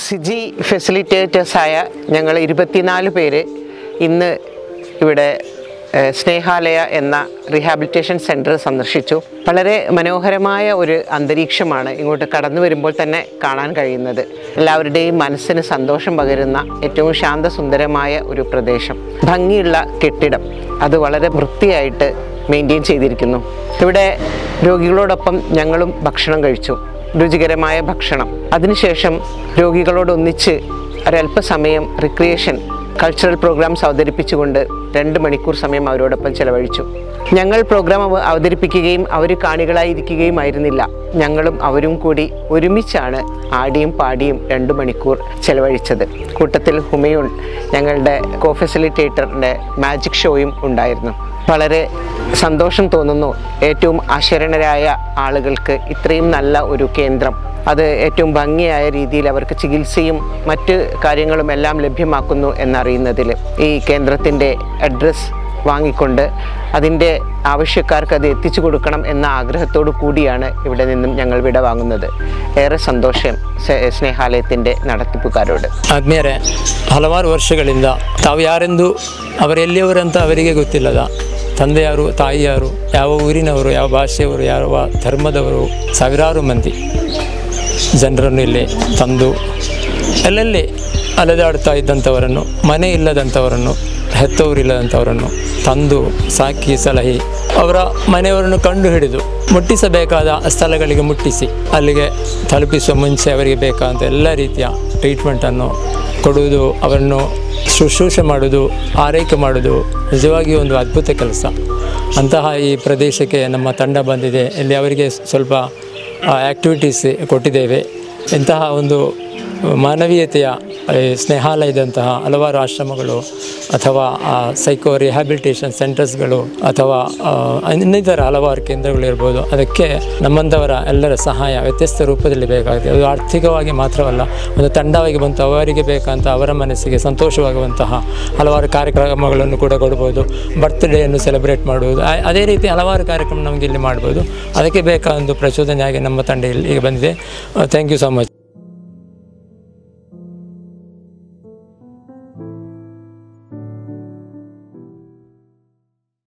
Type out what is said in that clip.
സിജി ഫെസിലിറ്റേറ്റേഴ്സായ ഞങ്ങൾ 24 പേര് ഇന്ന് ഇവിടെ സ്നേഹാലയ എന്ന റീഹാബിലിറ്റേഷൻ സെൻറ്റർ സന്ദർശിച്ചു. വളരെ മനോഹരമായ ഒരു അന്തരീക്ഷമാണ് ഇങ്ങോട്ട് കടന്നു വരുമ്പോൾ തന്നെ കാണാൻ കഴിയുന്നത്. എല്ലാവരുടെയും മനസ്സിന് സന്തോഷം പകരുന്ന ഏറ്റവും ശാന്തസുന്ദരമായ ഒരു പ്രദേശം, ഭംഗിയുള്ള കെട്ടിടം, അത് വളരെ വൃത്തിയായിട്ട് മെയിൻറ്റെയിൻ ചെയ്തിരിക്കുന്നു. ഇവിടെ രോഗികളോടൊപ്പം ഞങ്ങളും ഭക്ഷണം കഴിച്ചു, രുചികരമായ ഭക്ഷണം. അതിനുശേഷം രോഗികളോടൊന്നിച്ച് ഒരല്പസമയം റിക്രിയേഷൻ കൾച്ചറൽ പ്രോഗ്രാംസ് അവതരിപ്പിച്ചുകൊണ്ട് 2 മണിക്കൂർ സമയം അവരോടൊപ്പം ചെലവഴിച്ചു. ഞങ്ങൾ പ്രോഗ്രാം അവതരിപ്പിക്കുകയും അവർ കാണികളായിരിക്കുകയുമായിരുന്നില്ല. ഞങ്ങളും അവരും കൂടി ഒരുമിച്ചാണ് ആടിയും പാടിയും 2 മണിക്കൂർ ചെലവഴിച്ചത്. കൂട്ടത്തിൽ ഹുമയൂൺ ഞങ്ങളുടെ കോ ഫെസിലിറ്റേറ്ററിൻ്റെ മാജിക് ഷോയും ഉണ്ടായിരുന്നു. വളരെ സന്തോഷം തോന്നുന്നു. ഏറ്റവും അശരണരായ ആളുകൾക്ക് ഇത്രയും നല്ല ഒരു കേന്ദ്രം, അത് ഏറ്റവും ഭംഗിയായ രീതിയിൽ അവർക്ക് ചികിത്സയും മറ്റ് കാര്യങ്ങളും എല്ലാം ലഭ്യമാക്കുന്നു എന്നറിയുന്നതിൽ. ഈ കേന്ദ്രത്തിൻ്റെ അഡ്രസ്സ് വാങ്ങിക്കൊണ്ട് അതിൻ്റെ ആവശ്യക്കാർക്ക് അത് എത്തിച്ചു കൊടുക്കണം എന്ന ಆಗ್ರಹത്തോടു ಕೂಡಿയാണ് ഇവിടെ നിന്നും ഞങ്ങൾ വിട വാങ്ങുന്നത്. ಏറെ ಸಂತೋಷ ಸ್ನೇಹಾಲಯത്തിൻ്റെ നടത്തിപ്പുകാരോട്. ಆದ್ಮೇಲೆ ಹಲವಾರು ವರ್ಷಗಳಿಂದ ತಾವು ಯಾರೆಂದು ಅವರೆಲ್ಲಿಯವರಂತ ಅವರಿಗೆ ಗೊತ್ತಿಲ್ಲದ ತಂದೆ ಯಾರು, ತಾಯಿ ಯಾರು, ಯಾವ ಊರಿನವರು, ಯಾವ ಭಾಷೆಯವರು, ಯಾವ ಧರ್ಮದವರು, ಸಾವಿರಾರು ಮಂದಿ ಜನರನ್ನು ಇಲ್ಲಿ ತಂದು ಎಲ್ಲೆಲ್ಲಿ ಅಲೆದಾಡ್ತಾ ಇದ್ದಂಥವರನ್ನು, ಮನೆ ಇಲ್ಲದಂಥವರನ್ನು, ಹೆತ್ತವರಿಲ್ಲದಂಥವರನ್ನು ತಂದು ಸಾಕಿ ಸಲಹಿ ಅವರ ಮನೆಯವರನ್ನು ಕಂಡು ಹಿಡಿದು ಮುಟ್ಟಿಸಬೇಕಾದ ಸ್ಥಳಗಳಿಗೆ ಮುಟ್ಟಿಸಿ ಅಲ್ಲಿಗೆ ತಲುಪಿಸುವ ಮುಂಚೆ ಅವರಿಗೆ ಬೇಕಾದಂಥ ಎಲ್ಲ ರೀತಿಯ ಟ್ರೀಟ್ಮೆಂಟನ್ನು ಕೊಡುವುದು, ಅವರನ್ನು ಶುಶ್ರೂಷೆ ಮಾಡೋದು, ಆರೈಕೆ ಮಾಡೋದು ನಿಜವಾಗಿಯೂ ಒಂದು ಅದ್ಭುತ ಕೆಲಸ. ಅಂತಹ ಈ ಪ್ರದೇಶಕ್ಕೆ ನಮ್ಮ ತಂಡ ಬಂದಿದೆ. ಇಲ್ಲಿ ಅವರಿಗೆ ಸ್ವಲ್ಪ ಆ್ಯಕ್ಟಿವಿಟೀಸ್ ಕೊಟ್ಟಿದ್ದೇವೆ. ಇಂತಹ ಒಂದು ಮಾನವೀಯತೆಯ ಸ್ನೇಹಾಲಯದಂತಹ ಹಲವಾರು ಆಶ್ರಮಗಳು ಅಥವಾ ಸೈಕೋ ರಿಹ್ಯಾಬಿಲಿಟೇಷನ್ ಸೆಂಟರ್ಸ್ಗಳು ಅಥವಾ ಇನ್ನಿತರ ಹಲವಾರು ಕೇಂದ್ರಗಳಿರ್ಬೋದು. ಅದಕ್ಕೆ ನಮ್ಮಂಥವರ ಎಲ್ಲರ ಸಹಾಯ ವ್ಯತ್ಯಸ್ತ ರೂಪದಲ್ಲಿ ಬೇಕಾಗಿದೆ. ಅದು ಆರ್ಥಿಕವಾಗಿ ಮಾತ್ರವಲ್ಲ, ಒಂದು ತಂಡವಾಗಿ ಬಂತು ಅವರಿಗೆ ಬೇಕಂತ ಅವರ ಮನಸ್ಸಿಗೆ ಸಂತೋಷವಾಗುವಂತಹ ಹಲವಾರು ಕಾರ್ಯಕ್ರಮಗಳನ್ನು ಕೂಡ ಕೊಡ್ಬೋದು. ಬರ್ತ್ಡೇಯನ್ನು ಸೆಲೆಬ್ರೇಟ್ ಮಾಡುವುದು, ಅದೇ ರೀತಿ ಹಲವಾರು ಕಾರ್ಯಕ್ರಮ ನಮಗೆ ಇಲ್ಲಿ ಮಾಡ್ಬೋದು. ಅದಕ್ಕೆ ಬೇಕಾದ ಒಂದು ಪ್ರಚೋದನೆಯಾಗಿ ನಮ್ಮ ತಂಡ ಇಲ್ಲಿಗೆ ಬಂದಿದೆ. Thank you so much.